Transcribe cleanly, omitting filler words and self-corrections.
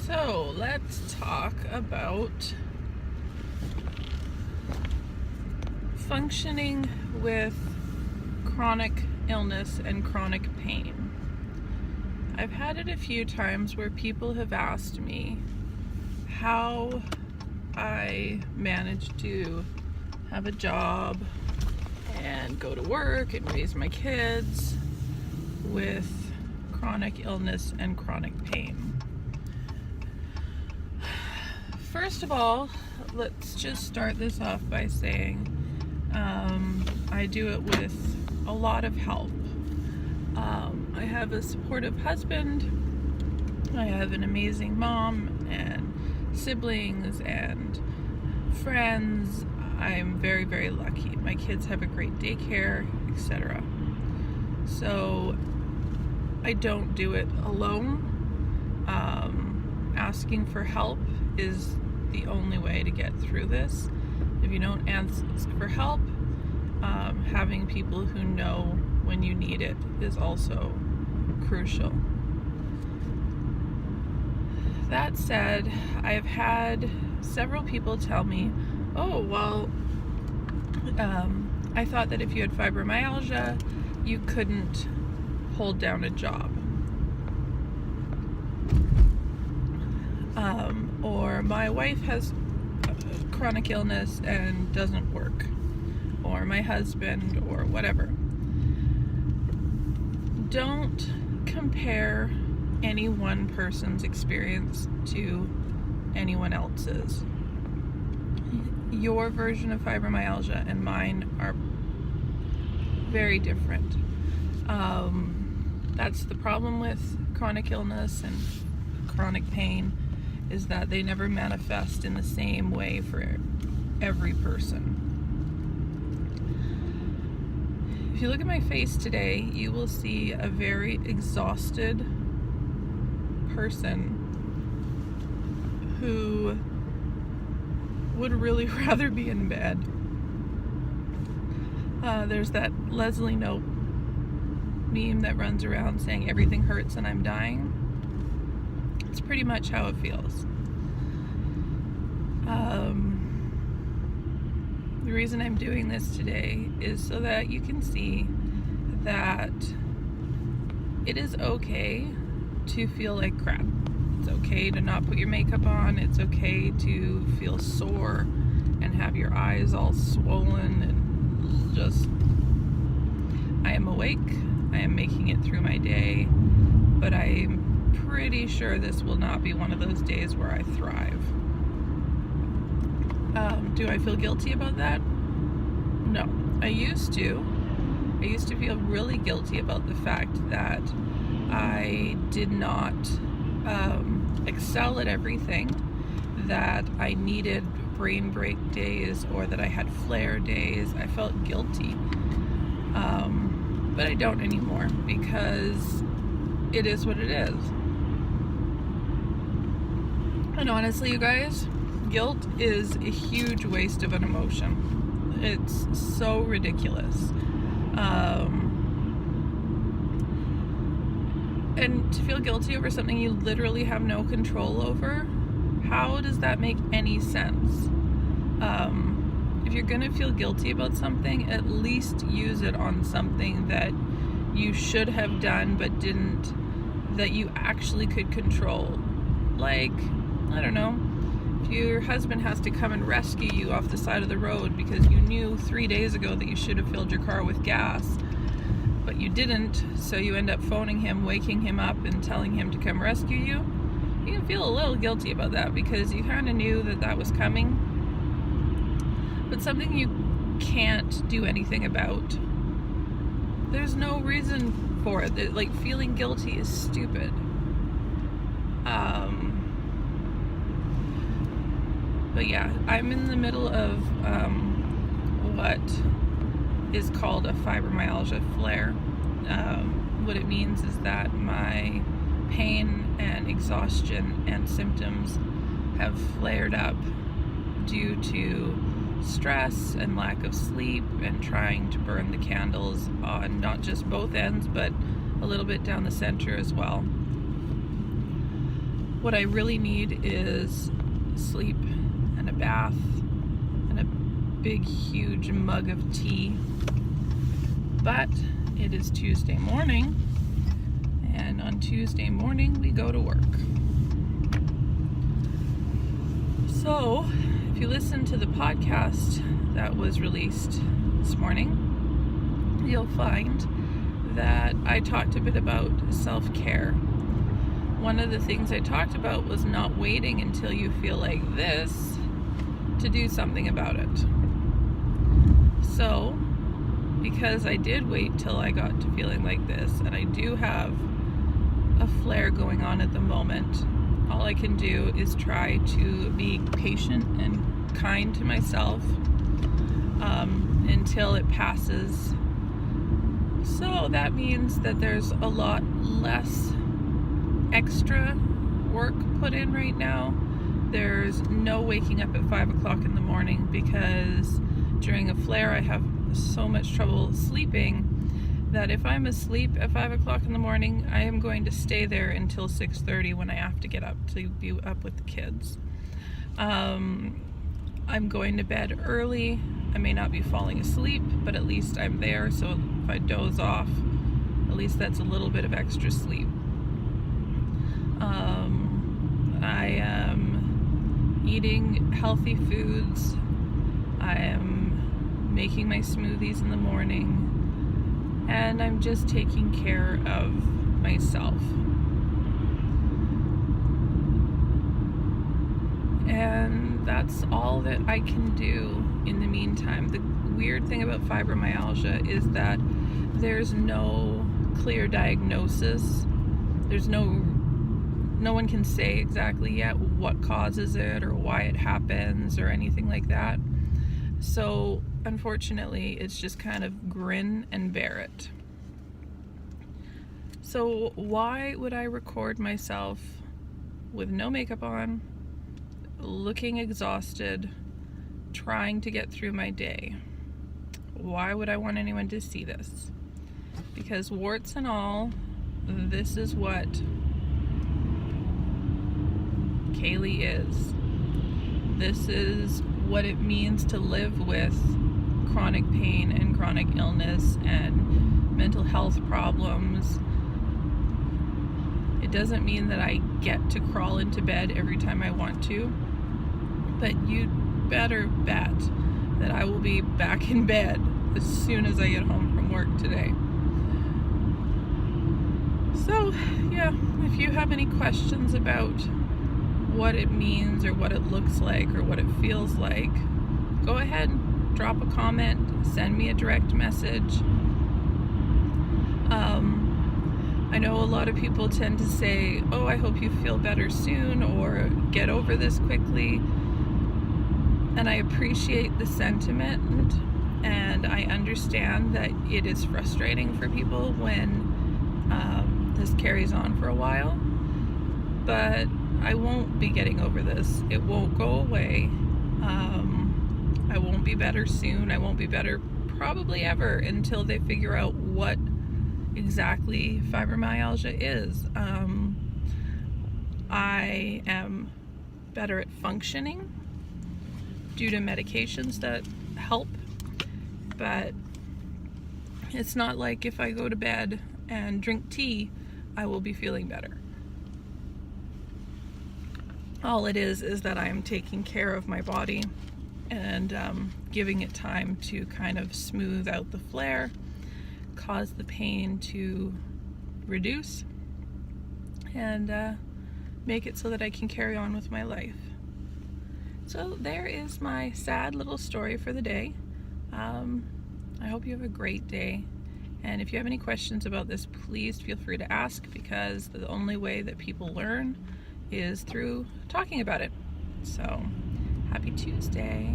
So let's talk about functioning with chronic illness and chronic pain. I've had it a few times where people have asked me how I managed to have a job and go to work and raise my kids with chronic illness and chronic pain. First of all, let's just start this off by saying I do it with a lot of help. I have a supportive husband, I have an amazing mom and siblings and friends. I'm very, very lucky. My kids have a great daycare, etc. So I don't do it alone. Asking for help is the only way to get through this. If you don't ask for help, having people who know when you need it is also crucial. That said, I've had several people tell me, oh, well, I thought that if you had fibromyalgia, you couldn't hold down a job. Or my wife has chronic illness and doesn't work. Or my husband, or whatever. Don't compare any one person's experience to anyone else's. Your version of fibromyalgia and mine are very different. That's the problem with chronic illness and chronic pain, is that they never manifest in the same way for every person. If you look at my face today, you will see a very exhausted person who would really rather be in bed. There's that Leslie Knope meme that runs around saying everything hurts and I'm dying. It's pretty much how it feels. The reason I'm doing this today is so that you can see that it is okay to feel like crap. It's okay to not put your makeup on. It's okay to feel sore and have your eyes all swollen and just, I am awake. I am making it through my day, but I'm pretty sure this will not be one of those days where I thrive. Do I feel guilty about that? No. I used to feel really guilty about the fact that I did not excel at everything, that I needed brain break days or that I had flare days. I felt guilty. But I don't anymore, because it is what it is. And honestly, you guys, guilt is a huge waste of an emotion. It's so ridiculous. And to feel guilty over something you literally have no control over, how does that make any sense? If you're gonna feel guilty about something, at least use it on something that you should have done but didn't, that you actually could control. Like, I don't know, if your husband has to come and rescue you off the side of the road because you knew 3 days ago that you should have filled your car with gas, but you didn't, so you end up phoning him, waking him up and telling him to come rescue you, you can feel a little guilty about that because you kind of knew that that was coming. But something you can't do anything about, there's no reason for it. Like, feeling guilty is stupid. But yeah, I'm in the middle of what is called a fibromyalgia flare. What it means is that my pain and exhaustion and symptoms have flared up due to stress and lack of sleep and trying to burn the candles on not just both ends but a little bit down the center as well. What I really need is sleep and a bath and a big, huge mug of tea. But it is Tuesday morning, and on Tuesday morning we go to work. So, if you listen to the podcast that was released this morning, you'll find that I talked a bit about self-care. One of the things I talked about was not waiting until you feel like this to do something about it. So, because I did wait till I got to feeling like this, and I do have a flare going on at the moment, all I can do is try to be patient and kind to myself until it passes. So that means that there's a lot less extra work put in right now. There's no waking up at 5 o'clock in the morning, because during a flare I have so much trouble sleeping that if I'm asleep at 5 o'clock in the morning, I am going to stay there until 6:30 when I have to get up to be up with the kids. I'm going to bed early. I may not be falling asleep, but at least I'm there, so if I doze off, at least that's a little bit of extra sleep. I am eating healthy foods. I am making my smoothies in the morning, and I'm just taking care of myself. And that's all that I can do in the meantime. The weird thing about fibromyalgia is that there's no clear diagnosis. There's no one can say exactly yet what causes it or why it happens or anything like that. So unfortunately, it's just kind of grin and bear it. So why would I record myself with no makeup on, looking exhausted, trying to get through my day? Why would I want anyone to see this? Because warts and all, this is what Kaylee is. This is what it means to live with chronic pain and chronic illness and mental health problems. It doesn't mean that I get to crawl into bed every time I want to, but you'd better bet that I will be back in bed as soon as I get home from work today. So, yeah, if you have any questions about what it means or what it looks like or what it feels like, go ahead, drop a comment, send me a direct message. I know a lot of people tend to say, oh, I hope you feel better soon, or get over this quickly. And I appreciate the sentiment, and I understand that it is frustrating for people when this carries on for a while. But I won't be getting over this. It won't go away. I won't be better soon. I won't be better probably ever until they figure out what exactly fibromyalgia is. I am better at functioning due to medications that help, but it's not like if I go to bed and drink tea, I will be feeling better. All it is that I am taking care of my body and giving it time to kind of smooth out the flare, cause the pain to reduce, and make it so that I can carry on with my life. So there is my sad little story for the day. I hope you have a great day. And if you have any questions about this, please feel free to ask, because the only way that people learn is through talking about it. So, happy Tuesday.